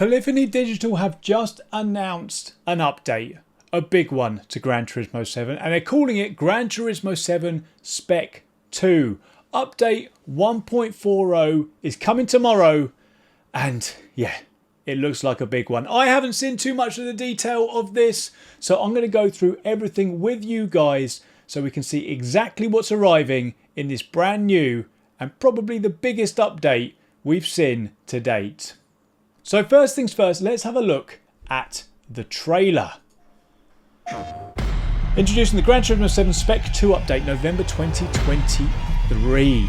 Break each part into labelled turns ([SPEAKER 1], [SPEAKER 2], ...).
[SPEAKER 1] Polyphony Digital have just announced an update, a big one to Gran Turismo 7, and they're calling it Gran Turismo 7 Spec 2. Update 1.40 is coming tomorrow, and yeah, it looks like a big one. I haven't seen too much of the detail of this, so I'm going to go through everything with you guys so we can see exactly what's arriving in this brand new and probably the biggest update we've seen to date. So first things first, let's have a look at the trailer. Introducing the Gran Turismo 7 Spec 2 update, November 2023.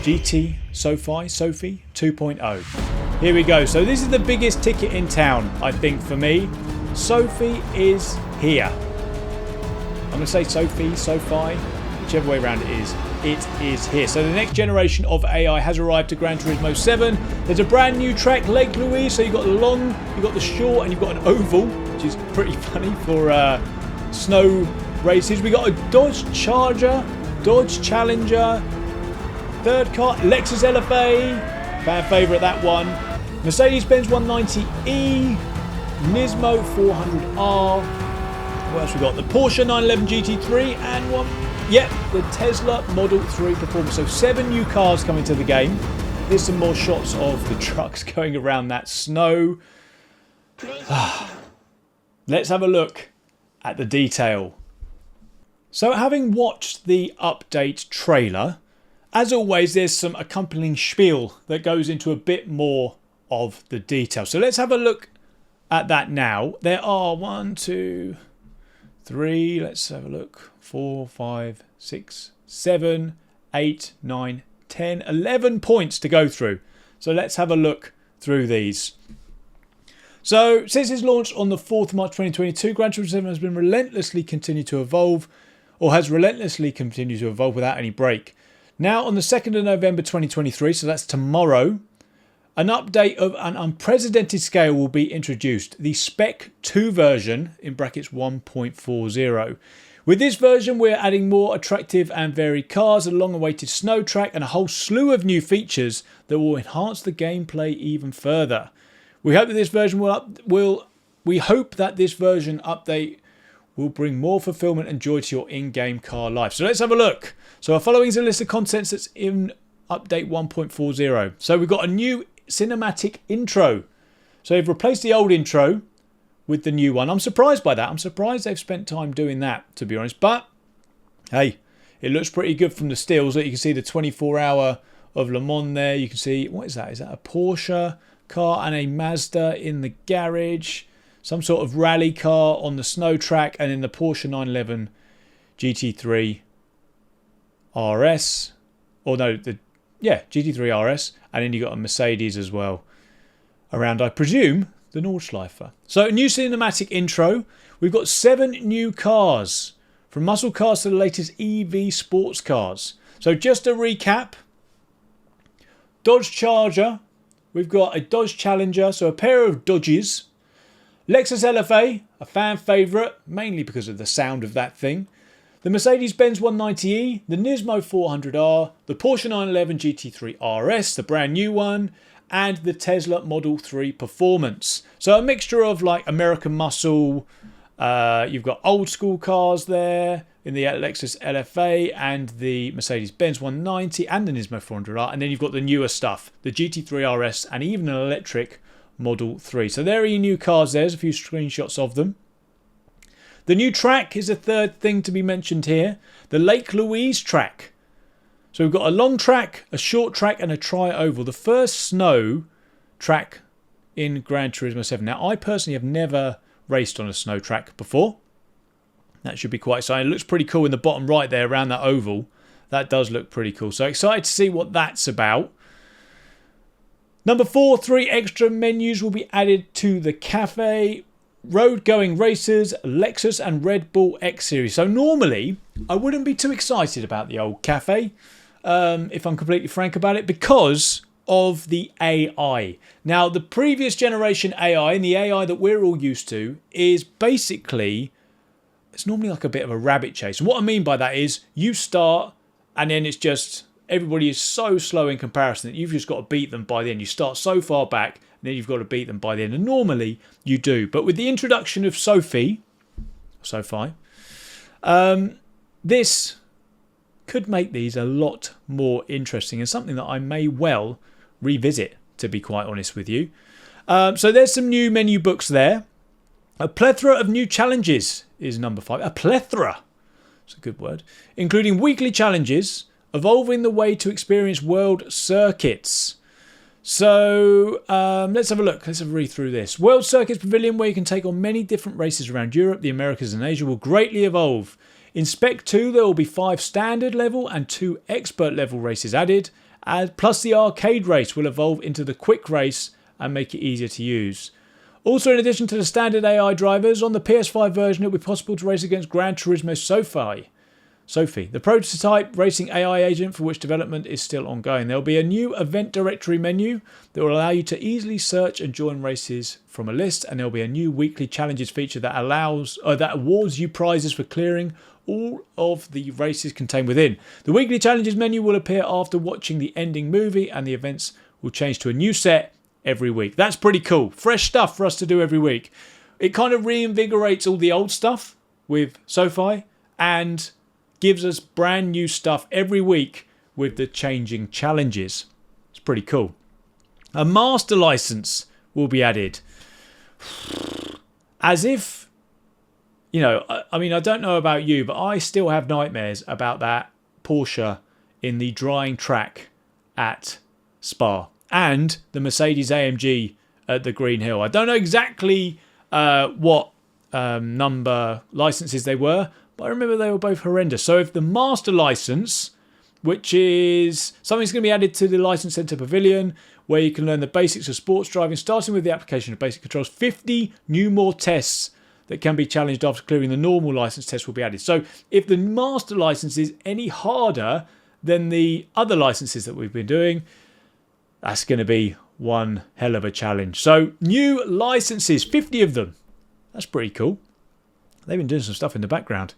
[SPEAKER 1] GT Sophie 2.0. Here we go. So this is the biggest ticket in town, I think, for me. Sophie is here. I'm going to say Sophie, whichever way around it is here. So the next generation of AI has arrived to Gran Turismo 7. There's a brand new track, Lake Louise. So you've got the long, you've got the short, and you've got an oval, which is pretty funny for snow races. We got a Dodge Charger, Dodge Challenger, third car, Lexus LFA, fan favourite that one. Mercedes-Benz 190E, Nismo 400R. What else we got? The Porsche 911 GT3 and one. Yep, the Tesla Model 3 Performance. So 7 new cars coming to the game. Here's some more shots of the trucks going around that snow. Let's have a look at the detail. So having watched the update trailer, as always, there's some accompanying spiel that goes into a bit more of the detail. So let's have a look at that now. There are 1, 2, 3, let's have a look. 4, 5, 6, 7, 8, 9, 10, 11 points to go through. So let's have a look through these. So since its launch on the 4th of March 2022, Gran Turismo 7 has been relentlessly continued to evolve, or has relentlessly continued to evolve without any break. Now on the 2nd of November 2023, so that's tomorrow, an update of an unprecedented scale will be introduced. The Spec 2 version, in brackets 1.40. With this version, we're adding more attractive and varied cars, a long-awaited snow track, and a whole slew of new features that will enhance the gameplay even further. We hope that this version update will bring more fulfillment and joy to your in-game car life. So let's have a look. So our following is a list of contents that's in update 1.40. So we've got a new cinematic intro. So they've replaced the old intro with the new one. I'm surprised by that. I'm surprised they've spent time doing that, to be honest. But hey, it looks pretty good from the stills. You can see the 24-hour of Le Mans there. You can see, what is that? Is that a Porsche car and a Mazda in the garage? Some sort of rally car on the snow track, and then the Porsche 911 GT3 RS. Or no, GT3 RS. And then you got a Mercedes as well around, I presume, the Nordschleife. So a new cinematic intro. We've got 7 new cars, from muscle cars to the latest EV sports cars. So just to recap, Dodge Charger. We've got a Dodge Challenger, so a pair of Dodges. Lexus LFA, a fan favourite, mainly because of the sound of that thing. The Mercedes-Benz 190E, the Nismo 400R, the Porsche 911 GT3 RS, the brand new one, and the Tesla Model 3 Performance. So a mixture of like American muscle, you've got old school cars there in the Lexus LFA and the Mercedes-Benz 190 and the Nismo 400R, and then you've got the newer stuff, the GT3 RS and even an electric Model 3. So there are your new cars. There's a few screenshots of them. The new track is a third thing to be mentioned here. The Lake Louise track. So we've got a long track, a short track and a tri-oval. The first snow track in Gran Turismo 7. Now I personally have never raced on a snow track before. That should be quite exciting. It looks pretty cool in the bottom right there around that oval. That does look pretty cool. So excited to see what that's about. Number 4, 3 extra menus will be added to the cafe. Road going racers, Lexus and Red Bull X Series. So normally I wouldn't be too excited about the old cafe, if I'm completely frank about it, because of the AI. Now the previous generation AI and the AI that we're all used to is basically, it's normally like a bit of a rabbit chase. And what I mean by that is you start and then it's just everybody is so slow in comparison that you've just got to beat them by the end. You start so far back, and then you've got to beat them by the end. And normally you do. But with the introduction of SoFi, this could make these a lot more interesting and something that I may well revisit, to be quite honest with you. So there's some new menu books there. A plethora of new challenges is number 5. A plethora. It's a good word. Including weekly challenges, evolving the way to experience world circuits. So let's have a look. Let's have a read through this. World Circuits Pavilion, where you can take on many different races around Europe, the Americas and Asia, will greatly evolve. In Spec 2, there will be 5 standard level and 2 expert level races added. Plus the arcade race will evolve into the quick race and make it easier to use. Also, in addition to the standard AI drivers, on the PS5 version, it will be possible to race against Gran Turismo SoFi, the prototype racing AI agent for which development is still ongoing. There will be a new event directory menu that will allow you to easily search and join races from a list, and there will be a new weekly challenges feature that awards you prizes for clearing all of the races contained within. The weekly challenges menu will appear after watching the ending movie, and the events will change to a new set every week. That's pretty cool. Fresh stuff for us to do every week. It kind of reinvigorates all the old stuff with SoFi and gives us brand new stuff every week with the changing challenges. It's pretty cool. A master license will be added. As if, I mean, I don't know about you, but I still have nightmares about that Porsche in the drying track at Spa. And the Mercedes AMG at the Green Hill. I don't know exactly what number licenses they were, but I remember they were both horrendous. So if the master license, which is something that's going to be added to the License Centre Pavilion, where you can learn the basics of sports driving, starting with the application of basic controls, 50 more tests that can be challenged after clearing the normal license test will be added. So if the master license is any harder than the other licenses that we've been doing, that's going to be one hell of a challenge. So new licenses, 50 of them. That's pretty cool. They've been doing some stuff in the background.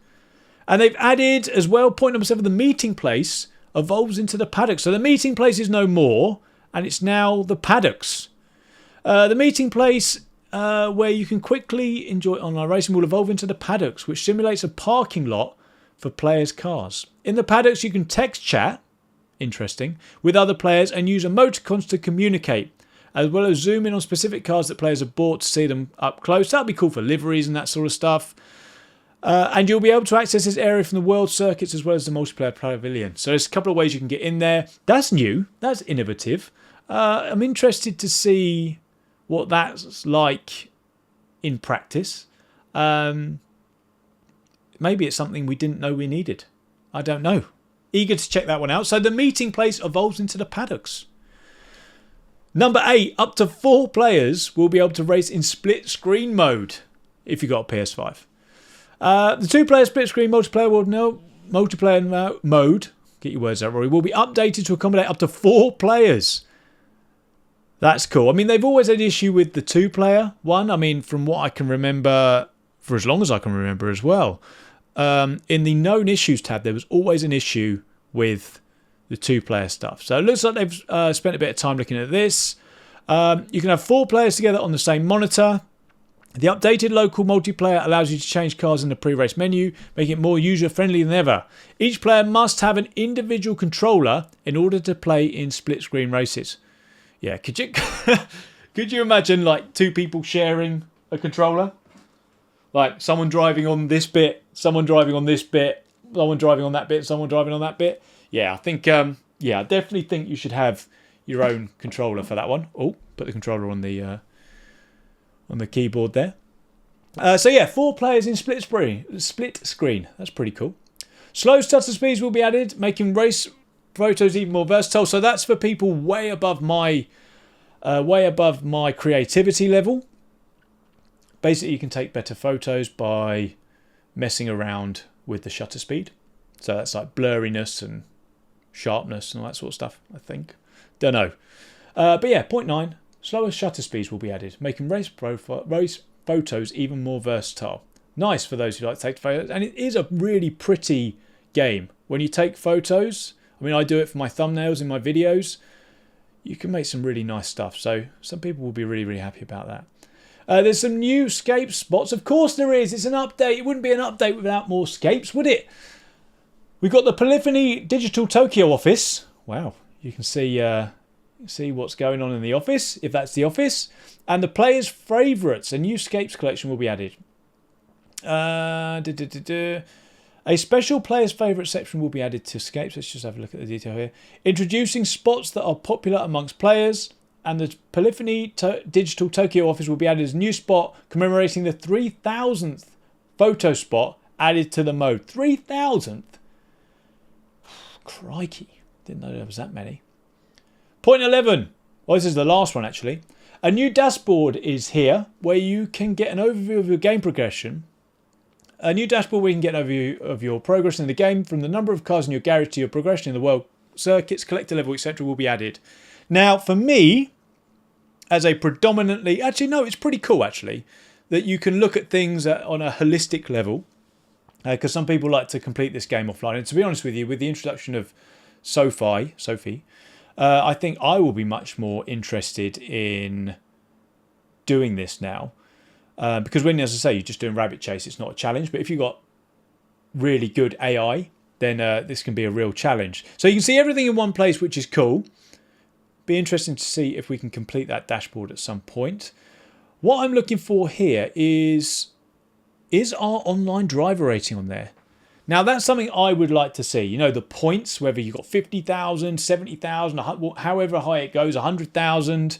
[SPEAKER 1] And they've added as well, point number 7, the meeting place evolves into the paddock. So the meeting place is no more, and it's now the paddocks. The meeting place where you can quickly enjoy online racing will evolve into the paddocks, which simulates a parking lot for players' cars. In the paddocks, you can text chat, interesting, with other players and use emoticons to communicate, as well as zoom in on specific cars that players have bought to see them up close. That'll be cool for liveries and that sort of stuff. And you'll be able to access this area from the world circuits as well as the multiplayer pavilion. So there's a couple of ways you can get in there. That's new. That's innovative. I'm interested to see what that's like in practice. Maybe it's something we didn't know we needed. I don't know. Eager to check that one out. So the meeting place evolves into the paddocks. Number 8, up to 4 players will be able to race in split screen mode if you've got a PS5. The 2-player split screen multiplayer mode, get your words out, Rory, will be updated to accommodate up to 4 players. That's cool. I mean, they've always had issue with the 2-player one. I mean, from what I can remember, for as long as I can remember as well. In the known issues tab, there was always an issue with the 2-player stuff. So it looks like they've spent a bit of time looking at this. You can have 4 players together on the same monitor. The updated local multiplayer allows you to change cars in the pre-race menu, making it more user-friendly than ever. Each player must have an individual controller in order to play in split-screen races. Yeah, could you imagine like 2 people sharing a controller? Like someone driving on this bit, someone driving on this bit, someone driving on that bit, someone driving on that bit. Yeah, I think, I definitely think you should have your own controller for that one. Oh, put the controller on the keyboard there. 4 players in split screen. That's pretty cool. Slow shutter speeds will be added, making race photos even more versatile. So that's for people way above my creativity level. Basically, you can take better photos by messing around with the shutter speed. So that's like blurriness and sharpness and all that sort of stuff, I think. Don't know. But yeah, point 9. Slower shutter speeds will be added, making race photos even more versatile. Nice for those who like to take photos. And it is a really pretty game. When you take photos, I mean, I do it for my thumbnails in my videos. You can make some really nice stuff. So some people will be really, really happy about that. There's some new Scapes spots. Of course there is. It's an update. It wouldn't be an update without more Scapes, would it? We've got the Polyphony Digital Tokyo office. Wow. You can see what's going on in the office, if that's the office. And the players' favourites. A new Scapes collection will be added. A special player's favourite section will be added to Scapes. Let's just have a look at the detail here. Introducing spots that are popular amongst players. And the Polyphony Digital Tokyo office will be added as a new spot commemorating the 3,000th photo spot added to the mode. 3,000th? Crikey. Didn't know there was that many. Point 11. Well, this is the last one actually. A new dashboard is here where you can get an overview of your game progression. A new dashboard where you can get an overview of your progress in the game from the number of cars in your garage to your progression in the world circuits, collector level, etc. will be added. Now, for me, as a predominantly... Actually, no, it's pretty cool, actually, that you can look at things on a holistic level. Because some people like to complete this game offline. And to be honest with you, with the introduction of Sophie, I think I will be much more interested in doing this now. Because when, as I say, you're just doing rabbit chase, it's not a challenge. But if you've got really good AI, then this can be a real challenge. So you can see everything in one place, which is cool. Be interesting to see if we can complete that dashboard at some point. What I'm looking for here is our online driver rating on there? Now, that's something I would like to see. You know, the points, whether you've got 50,000, 70,000, however high it goes, 100,000.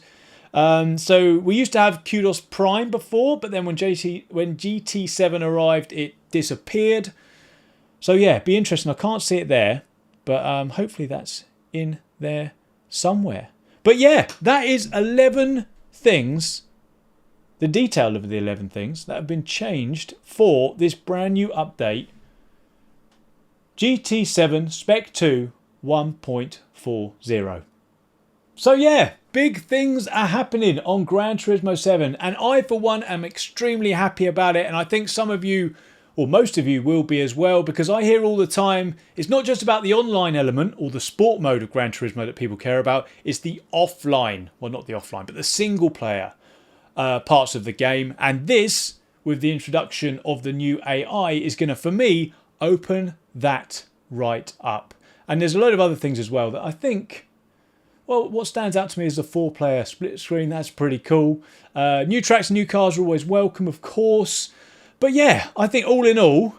[SPEAKER 1] So we used to have Kudos Prime before, but then when GT7 arrived, it disappeared. So yeah, be interesting. I can't see it there, but hopefully that's in there somewhere. But yeah, that is 11 things, the detail of the 11 things that have been changed for this brand new update, GT7 Spec 2 1.40. So yeah, big things are happening on Gran Turismo 7, and I for one am extremely happy about it, and I think some of you, or most of you, will be as well, because I hear all the time it's not just about the online element or the sport mode of Gran Turismo that people care about, it's the offline, well not the offline, but the single player parts of the game. And this, with the introduction of the new AI, is going to, for me, open that right up. And there's a load of other things as well that I think, well, what stands out to me is the 4-player split screen. That's pretty cool. New tracks and new cars are always welcome, of course. But yeah, I think all in all,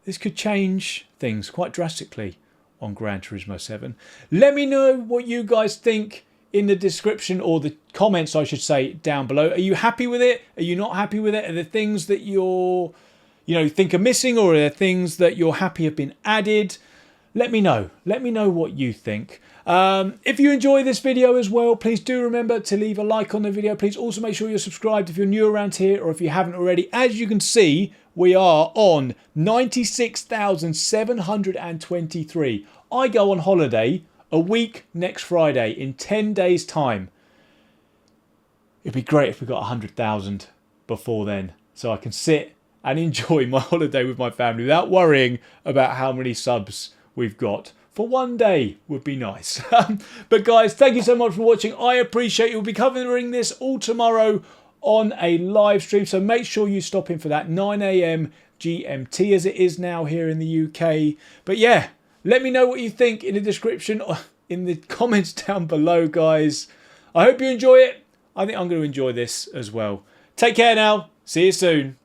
[SPEAKER 1] this could change things quite drastically on Gran Turismo 7. Let me know what you guys think in the description, or the comments I should say, down below. Are you happy with it? Are you not happy with it? Are there things that you think are missing, or are there things that you're happy have been added? Let me know. Let me know what you think. If you enjoy this video as well, please do remember to leave a like on the video. Please also make sure you're subscribed if you're new around here, or if you haven't already. As you can see, we are on 96,723. I go on holiday a week next Friday in 10 days time. It'd be great if we got 100,000 before then, so I can sit and enjoy my holiday with my family without worrying about how many subs we've got. For one day would be nice. But guys, thank you so much for watching. I appreciate it. We'll be covering this all tomorrow on a live stream, so make sure you stop in for that 9 AM GMT as it is now here in the UK. But yeah, let me know what you think in the description, or in the comments down below, guys. I hope you enjoy it. I think I'm going to enjoy this as well. Take care now. See you soon.